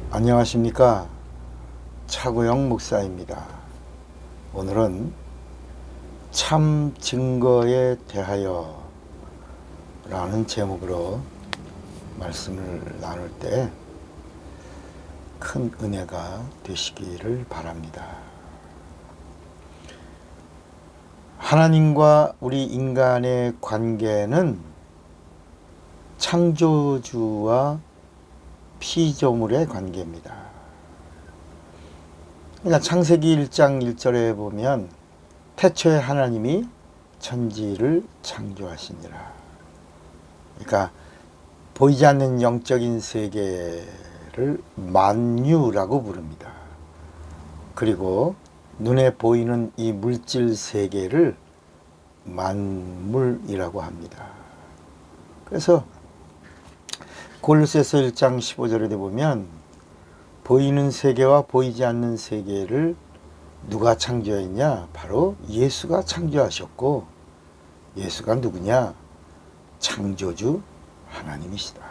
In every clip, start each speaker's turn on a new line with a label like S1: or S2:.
S1: 안녕하십니까. 차구영 목사입니다. 오늘은 참 증거에 대하여 라는 제목으로 말씀을 나눌 때 큰 은혜가 되시기를 바랍니다. 하나님과 우리 인간의 관계는 창조주와 피조물의 관계입니다. 그러니까 창세기 1장 1절에 보면 태초에 하나님이 천지를 창조하시니라. 그러니까 보이지 않는 영적인 세계를 만유라고 부릅니다. 그리고 눈에 보이는 이 물질 세계를 만물이라고 합니다. 그래서 골로새서 1장 15절에 보면 보이는 세계와 보이지 않는 세계를 누가 창조했냐? 바로 예수가 창조하셨고, 예수가 누구냐? 창조주 하나님이시다.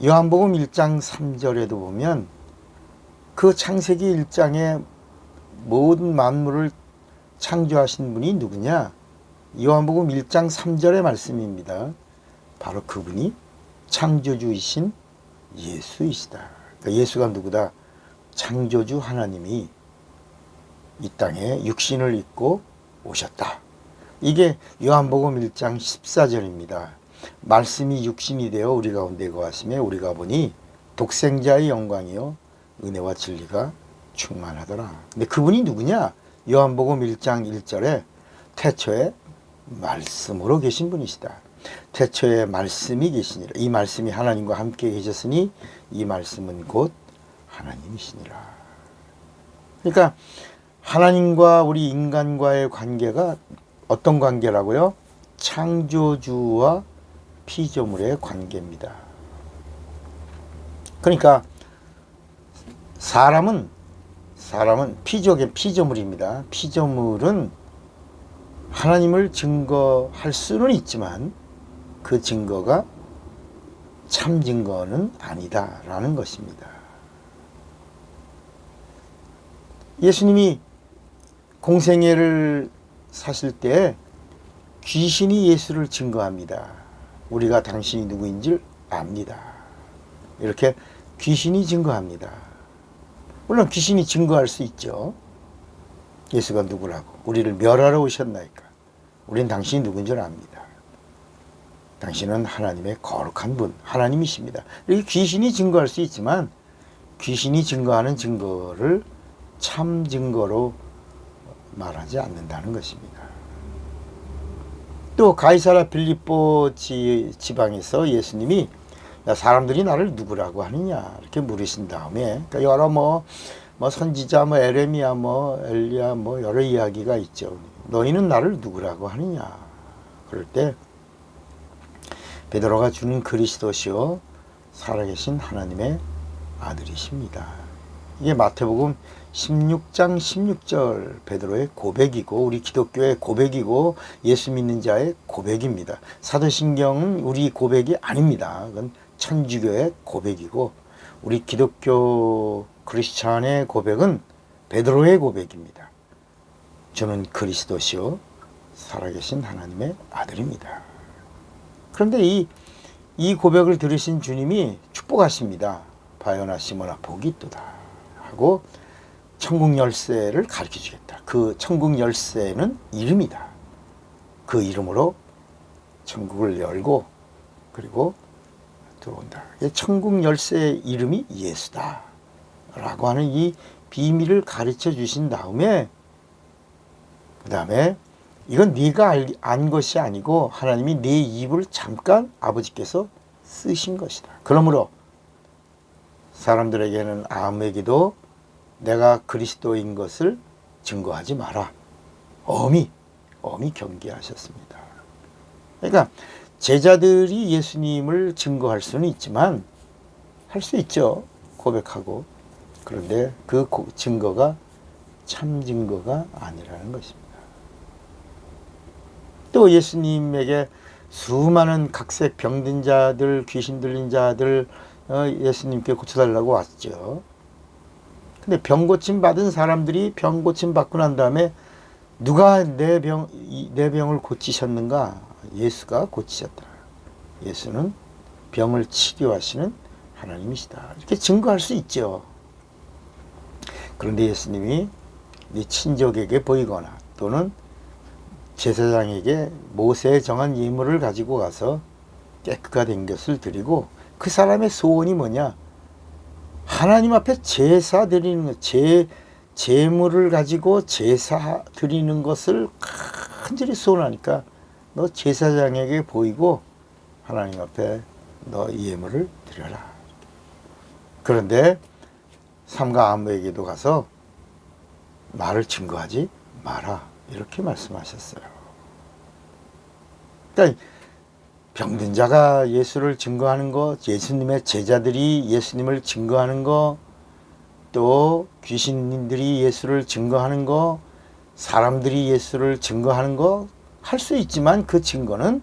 S1: 요한복음 1장 3절에도 보면 그 창세기 1장에 모든 만물을 창조하신 분이 누구냐? 요한복음 1장 3절의 말씀입니다. 바로 그분이 창조주이신 예수이시다. 그러니까 예수가 누구다? 창조주 하나님이 이 땅에 육신을 입고 오셨다. 이게 요한복음 1장 14절입니다. 말씀이 육신이 되어 우리 가운데 거하심에 우리가 보니 독생자의 영광이요 은혜와 진리가 충만하더라. 근데 그분이 누구냐? 요한복음 1장 1절에 태초에 말씀으로 계신 분이시다. 태초에 말씀이 계시니라. 이 말씀이 하나님과 함께 계셨으니 이 말씀은 곧 하나님이시니라. 그러니까 하나님과 우리 인간과의 관계가 어떤 관계라고요? 창조주와 피조물의 관계입니다. 그러니까 사람은 피조물입니다. 피조물은 하나님을 증거할 수는 있지만 그 증거가 참 증거는 아니다라는 것입니다. 예수님이 공생애를 사실 때 귀신이 예수를 증거합니다. 우리가 당신이 누구인지 압니다. 이렇게 귀신이 증거합니다. 물론 귀신이 증거할 수 있죠. 예수가 누구라고. 우리를 멸하러 오셨나이까. 우린 당신이 누군 줄 압니다. 당신은 하나님의 거룩한 분, 하나님이십니다. 이렇게 귀신이 증거할 수 있지만 귀신이 증거하는 증거를 참 증거로 말하지 않는다는 것입니다. 또 가이사라 빌립보 지방에서 예수님이 사람들이 나를 누구라고 하느냐 이렇게 물으신 다음에 그러니까 여러 뭐 선지자 에레미야 엘리야 여러 이야기가 있죠. 너희는 나를 누구라고 하느냐? 그럴 때 베드로가 주는 그리스도시요 살아계신 하나님의 아들이십니다. 이게 마태복음 16장 16절 베드로의 고백이고 우리 기독교의 고백이고 예수 믿는 자의 고백입니다. 사도신경은 우리 고백이 아닙니다. 그건 천주교의 고백이고 우리 기독교 크리스찬의 고백은 베드로의 고백입니다. 저는 그리스도시요 살아계신 하나님의 아들입니다. 그런데 이 고백을 들으신 주님이 축복하십니다. 바요나 시모나 복이 있도다 하고 천국 열쇠를 가르쳐 주겠다. 그 천국 열쇠는 이름이다. 그 이름으로 천국을 열고 그리고 들어온다. 천국 열쇠의 이름이 예수다 라고 하는 이 비밀을 가르쳐 주신 다음에 그 다음에 이건 네가 안 것이 아니고 하나님이 네 입을 잠깐 아버지께서 쓰신 것이다. 그러므로 사람들에게는 아무에게도 내가 그리스도인 것을 증거하지 마라. 엄히 경계하셨습니다. 그러니까 제자들이 예수님을 증거할 수는 있지만 할 수 있죠. 고백하고. 그런데 그 증거가 참 증거가 아니라는 것입니다. 또 예수님에게 수많은 각색 병든 자들, 귀신 들린 자들, 예수님께 고쳐달라고 왔죠. 근데 병 고침 받은 사람들이 병 고침 받고 난 다음에 누가 내 병을 고치셨는가? 예수가 고치셨다. 예수는 병을 치료하시는 하나님이시다. 이렇게 증거할 수 있죠. 그런데 예수님이 네 친족에게 보이거나 또는 제사장에게 모세에 정한 예물을 가지고 가서 깨끗가 된 것을 드리고 그 사람의 소원이 뭐냐? 하나님 앞에 제사 드리는 것, 제물을 가지고 제사 드리는 것을 간절히 소원하니까 너 제사장에게 보이고 하나님 앞에 너 예물을 드려라. 그런데 삼가 아무에게도 가서 나를 증거하지 마라. 이렇게 말씀하셨어요. 그러니까 병든 자가 예수를 증거하는 것, 예수님의 제자들이 예수님을 증거하는 것, 또 귀신들이 예수를 증거하는 것, 사람들이 예수를 증거하는 것 할 수 있지만 그 증거는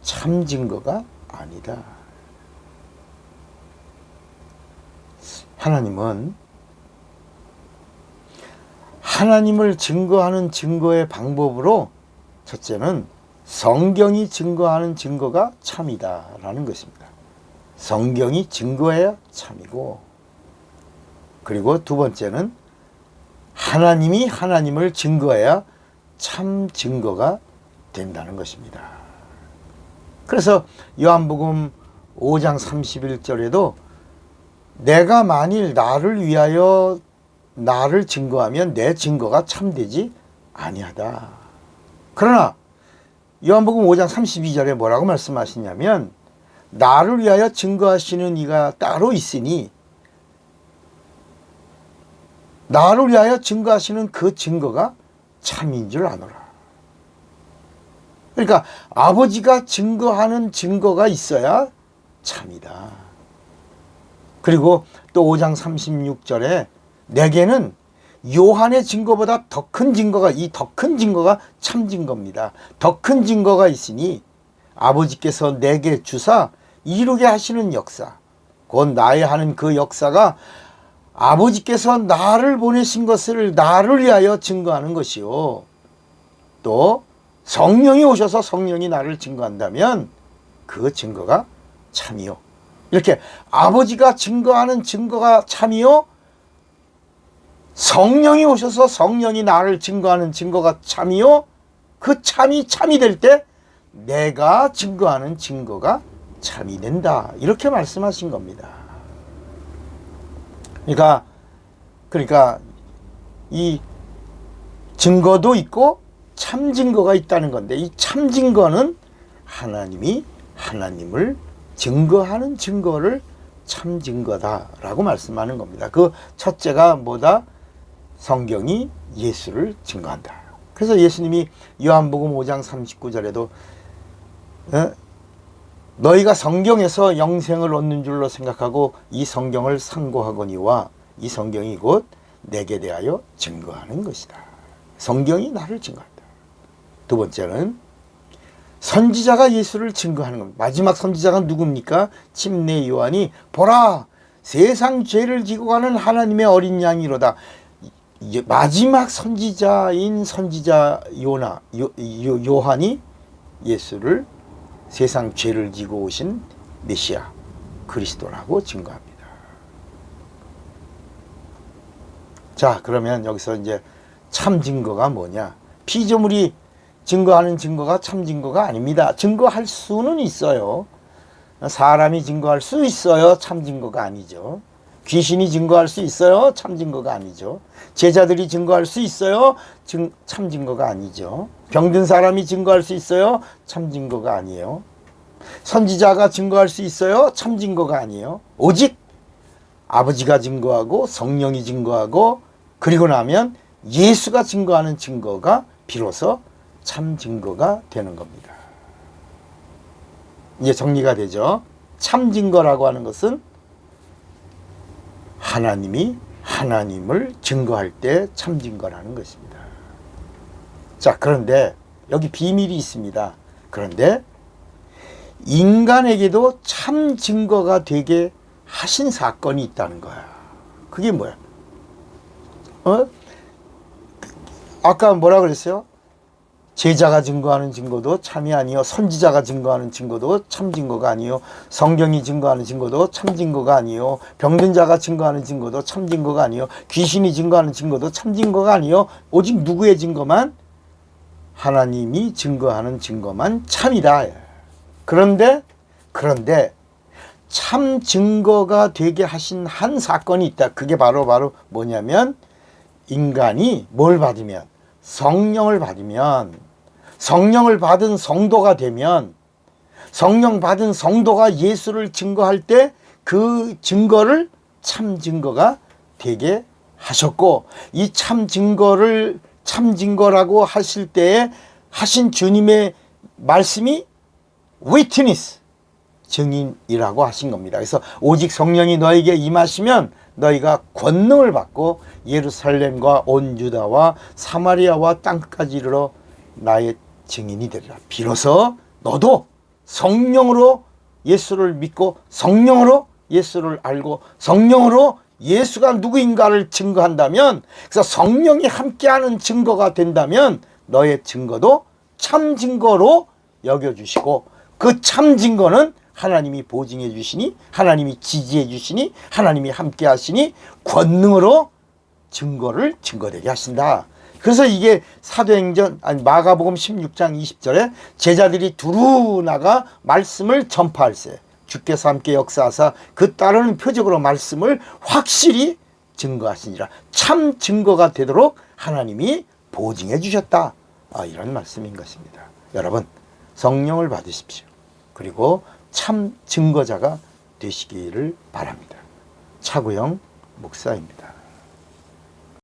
S1: 참 증거가 아니다. 하나님은 하나님을 증거하는 증거의 방법으로 첫째는 성경이 증거하는 증거가 참이다라는 것입니다. 성경이 증거해야 참이고, 그리고 두 번째는 하나님이 하나님을 증거해야 참 증거가 된다는 것입니다. 그래서 요한복음 5장 31절에도 내가 만일 나를 위하여 나를 증거하면 내 증거가 참되지 아니하다. 그러나 요한복음 5장 32절에 뭐라고 말씀하시냐면 나를 위하여 증거하시는 이가 따로 있으니 나를 위하여 증거하시는 그 증거가 참인 줄 아노라. 그러니까 아버지가 증거하는 증거가 있어야 참이다. 그리고 또 5장 36절에 내게는 요한의 증거보다 더 큰 증거가, 이 더 큰 증거가 참 증거입니다. 더 큰 증거가 있으니 아버지께서 내게 주사 이루게 하시는 역사, 곧 나의 하는 그 역사가 아버지께서 나를 보내신 것을 나를 위하여 증거하는 것이요, 또 성령이 오셔서 성령이 나를 증거한다면 그 증거가 참이요. 이렇게 아버지가 증거하는 증거가 참이요, 성령이 오셔서 성령이 나를 증거하는 증거가 참이요, 그 참이 될 때 내가 증거하는 증거가 참이 된다. 이렇게 말씀하신 겁니다. 그러니까 이 증거도 있고 참 증거가 있다는 건데, 이 참 증거는 하나님이 하나님을 증거하는 증거를 참 증거다라고 말씀하는 겁니다. 그 첫째가 뭐다? 성경이 예수를 증거한다. 그래서 예수님이 요한복음 5장 39절에도 너희가 성경에서 영생을 얻는 줄로 생각하고 이 성경을 상고하거니와 이 성경이 곧 내게 대하여 증거하는 것이다. 성경이 나를 증거한다. 두 번째는 선지자가 예수를 증거하는 겁니다. 마지막 선지자가 누굽니까? 침례 요한이 보라 세상 죄를 지고 가는 하나님의 어린 양이로다. 마지막 선지자인 선지자 요한이 예수를 세상 죄를 지고 오신 메시아 그리스도라고 증거합니다. 자, 그러면 여기서 이제 참 증거가 뭐냐? 피조물이 증거하는 증거가 참 증거가 아닙니다. 증거할 수는 있어요. 사람이 증거할 수 있어요. 참 증거가 아니죠. 귀신이 증거할 수 있어요. 참 증거가 아니죠. 제자들이 증거할 수 있어요. 참 증거가 아니죠. 병든 사람이 증거할 수 있어요. 참 증거가 아니에요. 선지자가 증거할 수 있어요. 참 증거가 아니에요. 오직 아버지가 증거하고 성령이 증거하고 그리고 나면 예수가 증거하는 증거가 비로소 참 증거가 되는 겁니다. 이제 정리가 되죠. 참 증거라고 하는 것은 하나님이 하나님을 증거할 때 참 증거라는 것입니다. 자, 그런데 여기 비밀이 있습니다. 그런데 인간에게도 참 증거가 되게 하신 사건이 있다는 거야. 그게 뭐야? 아까 뭐라 그랬어요? 제자가 증거하는 증거도 참이 아니요, 선지자가 증거하는 증거도 참 증거가 아니요, 성경이 증거하는 증거도 참 증거가 아니요, 병든 자가 증거하는 증거도 참 증거가 아니요, 귀신이 증거하는 증거도 참 증거가 아니요, 오직 누구의 증거만? 하나님이 증거하는 증거만 참이다. 그런데 참 증거가 되게 하신 한 사건이 있다. 그게 바로 뭐냐면, 인간이 뭘 받으면, 성령을 받으면, 성령을 받은 성도가 되면, 성령 받은 성도가 예수를 증거할 때 그 증거를 참 증거가 되게 하셨고, 이 참 증거를 참 증거라고 하실 때에 하신 주님의 말씀이 witness, 증인이라고 하신 겁니다. 그래서 오직 성령이 너에게 임하시면 너희가 권능을 받고 예루살렘과 온 유다와 사마리아와 땅끝까지 이르러 나의 증인이 되리라. 비로소 너도 성령으로 예수를 믿고 성령으로 예수를 알고 성령으로 예수가 누구인가를 증거한다면, 그래서 성령이 함께하는 증거가 된다면 너의 증거도 참 증거로 여겨주시고, 그 참 증거는 하나님이 보증해 주시니, 하나님이 지지해 주시니, 하나님이 함께 하시니 권능으로 증거를 증거되게 하신다. 그래서 이게 마가복음 16장 20절에 제자들이 두루 나가 말씀을 전파할세, 주께서 함께 역사하사 그 따르는 표적으로 말씀을 확실히 증거하시니라. 참 증거가 되도록 하나님이 보증해 주셨다. 이런 말씀인 것입니다. 여러분, 성령을 받으십시오. 그리고 참 증거자가 되시기를 바랍니다. 차구영 목사입니다.